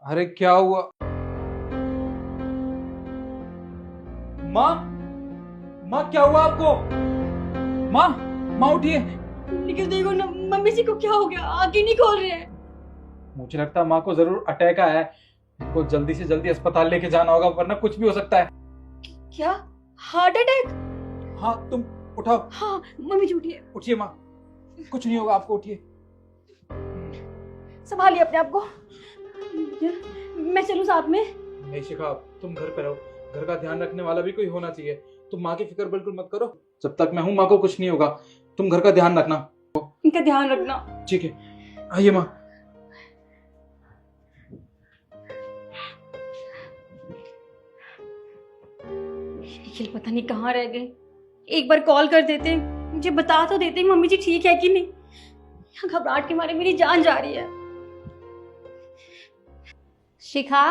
अरे क्या हुआ? माँ, माँ क्या हुआ आपको? माँ, माँ उठिए। लेकिन देखो ना, मम्मी जी को क्या हो गया, आंखें नहीं खोल रहे हैं। मुझे लगता है माँ को जरूर अटैक आया है। इनको जल्दी से जल्दी अस्पताल लेके जाना होगा, वरना कुछ भी हो सकता है। क्या? Heart attack? हाँ, तुम उठाओ। हाँ, मम्मी जी उठिए। उठिए माँ, कुछ नहीं होगा आपको, उठिए। संभालिए अपने आप को। मैं चलूं साथ में? नहीं शिखा, तुम घर पे रहो। घर का ध्यान रखने वाला भी कोई होना चाहिए। तुम माँ की फिक्र बिल्कुल मत करो। जब तक मैं हूँ माँ को कुछ नहीं होगा। तुम घर का ध्यान रखना। इनका ध्यान रखना। ठीक है, आइए माँ। निखिल पता नहीं कहाँ रह गए। एक बार कॉल कर देते, मुझे बता तो देते मम्मी जी ठीक है कि नहीं। यहाँ घबराहट के मारे मेरी जान जा रही है। शिखा,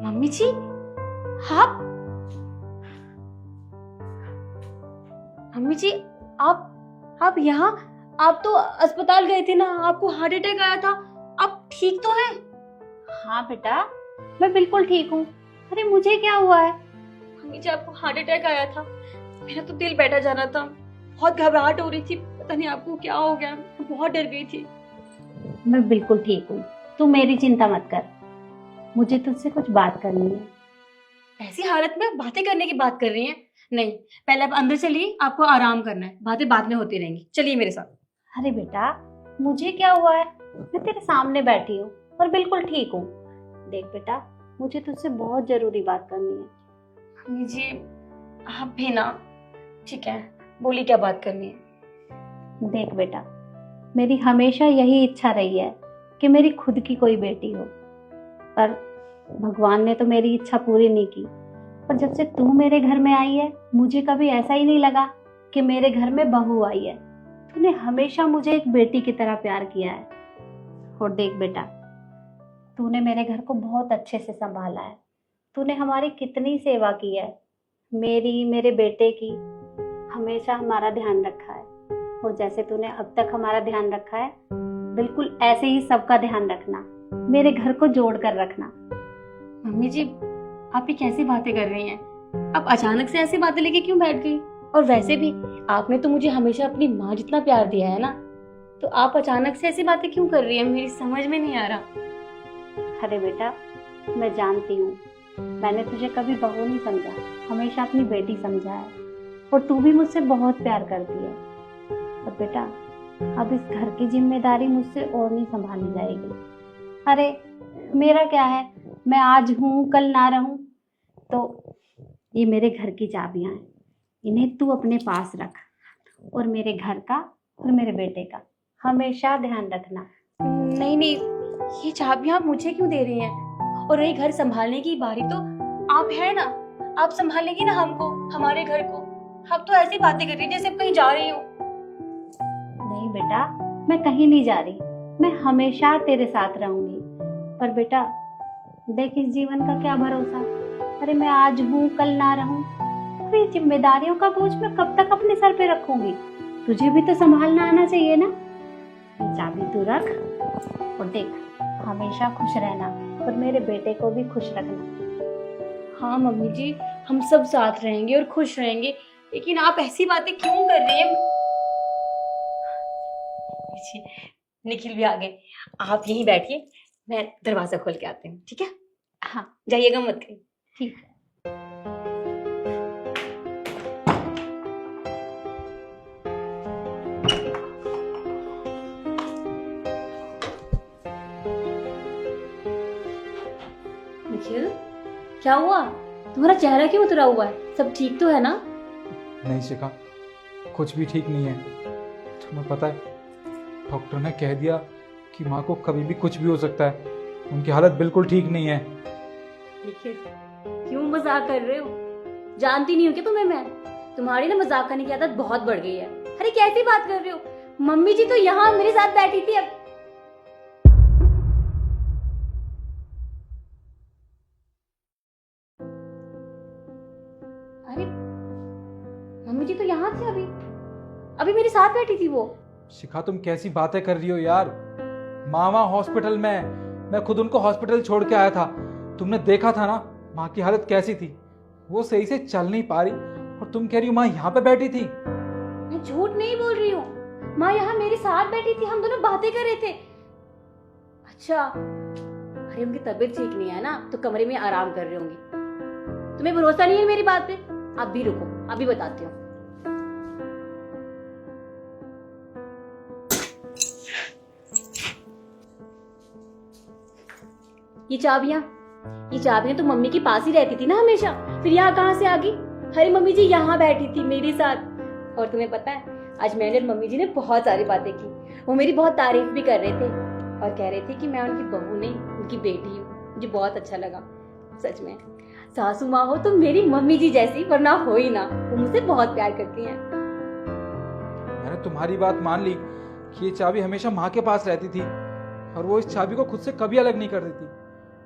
मम्मी जी, आप? मम्मी जी, आप यहाँ? आप तो अस्पताल गए थे ना, आपको हार्ट अटैक आया था। आप ठीक तो हैं? हाँ बेटा, मैं बिल्कुल ठीक हूँ। अरे मुझे क्या हुआ है? मम्मी जी, आपको हार्ट अटैक आया था। मेरा तो दिल बैठा जा रहा था। बहुत घबराहट हो रही थी, पता नहीं आपको क्या हो गया। मैं बहुत डर गई थी। मैं बिल्कुल ठीक हूँ। तू मेरी चिंता मत कर। मुझे तुझसे कुछ बात करनी है। ऐसी हालत में आप बातें करने की बात कर रही हैं? नहीं, पहले आप अंदर चलिए, आपको आराम करना है। बातें बाद में होती रहेंगी, चलिए मेरे साथ। अरे बेटा, मुझे क्या हुआ है? मैं तेरे सामने बैठी हूँ और बिल्कुल ठीक हूँ। देख बेटा, मुझे तुझसे बहुत जरूरी बात करनी है। मम्मी जी, आप भी ना। ठीक है, बोलिए क्या बात करनी है। देख बेटा, मेरी हमेशा यही इच्छा रही है कि मेरी खुद की कोई बेटी हो, पर भगवान ने तो मेरी इच्छा पूरी नहीं की। पर जब से तू मेरे घर में आई है, मुझे कभी ऐसा ही नहीं लगा कि मेरे घर में बहू आई है। तूने हमेशा मुझे एक बेटी की तरह प्यार किया है। और देख बेटा, तूने मेरे घर को बहुत अच्छे से संभाला है। तूने हमारी कितनी सेवा की है, मेरी, मेरे बेटे की। हमेशा हमारा ध्यान रखा है। और जैसे तूने अब तक हमारा ध्यान रखा है, बिल्कुल ऐसे ही सबका ध्यान रखना। मेरे घर को जोड़ कर रखना। मम्मी जी, आप ये कैसी बातें कर रही हैं? आप अचानक से ऐसी बातें लेके क्यों बैठ गई? और वैसे भी आपने तो मुझे हमेशा अपनी माँ जितना प्यार दिया है ना, तो आप अचानक से ऐसी बातें क्यों कर रही हैं? मेरी समझ में नहीं आ रहा। अरे बेटा, मैं जानती हूँ, मैंने तुझे कभी बहू नहीं समझा, हमेशा अपनी बेटी समझा है। और तू भी मुझसे बहुत प्यार करती है। और बेटा, अब इस घर की जिम्मेदारी मुझसे और नहीं संभाली जाएगी। अरे मेरा क्या है, मैं आज हूँ कल ना रहूं। तो ये मेरे घर की चाबियां हैं, इन्हें तू अपने पास रख। और मेरे घर का और मेरे बेटे का हमेशा ध्यान रखना। नहीं नहीं, ये चाबियां आप मुझे क्यों दे रही हैं? और रही घर संभालने की बारी, तो आप है ना, आप संभालेंगी ना हमको, हमारे घर को। आप तो ऐसी बातें कर रही हैं जैसे आप कहीं जा रही हो। नहीं बेटा, मैं कहीं नहीं जा रही, मैं हमेशा तेरे साथ रहूंगी। पर बेटा देख, इस जीवन का क्या भरोसा। अरे मैं आज हूँ कल ना रहूं। अरे ये जिम्मेदारियों का बोझ मैं कब तक अपने सर पे रखूंगी? तुझे भी तो संभालना आना चाहिए ना। ये चाबी तू रख और देख, हमेशा खुश रहना और मेरे बेटे को भी खुश रखना। हाँ मम्मी जी, हम सब साथ रहेंगे और खुश रहेंगे, लेकिन आप ऐसी बातें क्यों कर रही हैं? जी, निखिल भी आ गए। आप यहीं बैठिए, मैं दरवाजा खोल के आती हूँ, ठीक है? हाँ जाइएगा मत कहीं। ठीक है। निखिल, क्या हुआ? तुम्हारा चेहरा क्यों उतरा हुआ है? सब ठीक तो है ना? नहीं शिखा, कुछ भी ठीक नहीं है। तुम्हें पता है, डॉक्टर ने कह दिया कि माँ को कभी भी कुछ भी हो सकता है। उनकी हालत बिल्कुल ठीक नहीं है। निखिल, क्यों मजाक कर रहे हो? जानती नहीं हो क्या तुम्हें मैं? तुम्हारी ना मजाक करने की आदत बहुत बढ़ गई है। अरे कैसी बात कर रहे हो? मम्मी जी तो यहाँ मेरे साथ बैठी थी अब। अरे मम्मी जी तो यहाँ थे अभी, अभी मेरे साथ बैठी थी वो। शिखा तुम कैसी बातें कर रही हो यार। मामा हॉस्पिटल में, मैं खुद उनको हॉस्पिटल छोड़ के आया था। तुमने देखा था ना माँ की हालत कैसी थी, वो सही से चल नहीं पा रही, और तुम कह रही हो माँ यहाँ पे बैठी थी। मैं झूठ नहीं बोल रही हूँ, माँ यहाँ मेरे साथ बैठी थी, हम दोनों बातें कर रहे थे। अच्छा, अरे उनकी तबीयत ठीक नहीं है ना, तो कमरे में आराम कर रही होंगी। तुम्हें भरोसा नहीं है मेरी बात पे? आप भी रुको, अभी बताती हूँ। ये चाबियां तो मम्मी के पास ही रहती थी ना हमेशा, फिर यहाँ कहाँ से आ गई? अरे मम्मी जी यहाँ बैठी थी मेरे साथ। और तुम्हें पता है, आज मैंने और मम्मी जी ने बहुत सारी बातें की। वो मेरी बहुत तारीफ भी कर रहे थे और कह रहे थे कि मैं उनकी बहू नहीं, उनकी बेटी हूँ। मुझे बहुत अच्छा लगा। सच में सासू माँ हो तो मेरी मम्मी जी जैसी, वरना हो ही ना। वो मुझसे बहुत प्यार करती हैं। मैंने तुम्हारी बात मान ली कि ये चाबी हमेशा माँ के पास रहती थी, और वो इस चाबी को खुद से कभी अलग नहीं कर देती।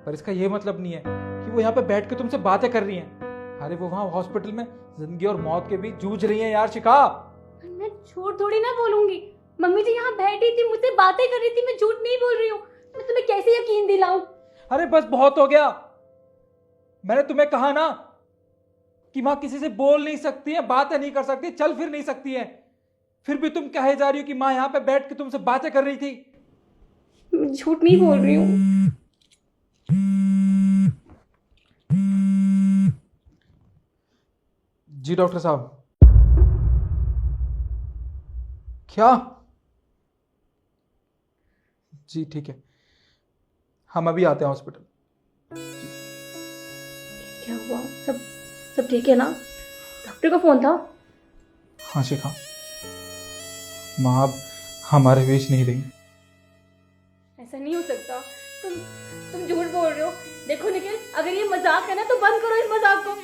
पर इसका ये मतलब नहीं है कि वो यहाँ पे बैठ के तुमसे बातें कर रही हैं। अरे वो वहाँ हॉस्पिटल में जिंदगी और मौत के बीच जूझ रही हैं यार शिखा। मैं झूठ थोड़ी ना बोलूंगी। मम्मी जी यहाँ बैठी थी, मुझसे बातें कर रही थी, मैं झूठ नहीं बोल रही हूँ। मैं तुम्हें कैसे यकीन दिलाऊं? अरे बस बहुत हो गया। मैंने तुम्हें कहा ना कि माँ किसी से बोल नहीं सकती है, बातें नहीं कर सकती, चल फिर नहीं सकती है। फिर भी तुम कहे जा रही हो कि माँ यहाँ पे बैठ के तुमसे बातें कर रही थी। मैं झूठ नहीं बोल रही हूँ। जी डॉक्टर साहब। क्या? जी ठीक है, हम अभी आते हैं हॉस्पिटल। क्या हुआ? सब सब ठीक है ना? डॉक्टर का फोन था? हाँ शिखा, माँ अब हमारे बीच नहीं रही। ऐसा नहीं हो सकता। तुम झूठ बोल रहे हो। देखो निखिल, अगर ये मजाक है ना तो बंद करो इस मजाक को।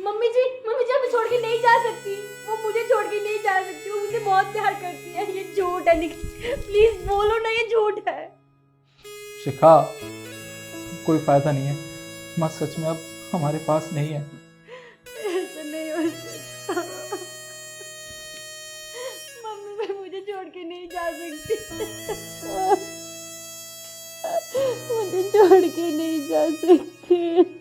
मम्मी जी हमें छोड़ के नहीं जा सकती। वो मुझे छोड़ के नहीं जा सकती। वो मुझे बहुत प्यार करती है। ये झूठ है निखिल, प्लीज बोलो ना ये झूठ है। शिखा कोई फायदा नहीं है, माँ सच में अब हमारे पास नहीं है। ऐसा नहीं हो सकता। मम्मी भी मुझे छोड़ के नहीं जा सकती। मुझे छोड़ के नहीं जा सकती।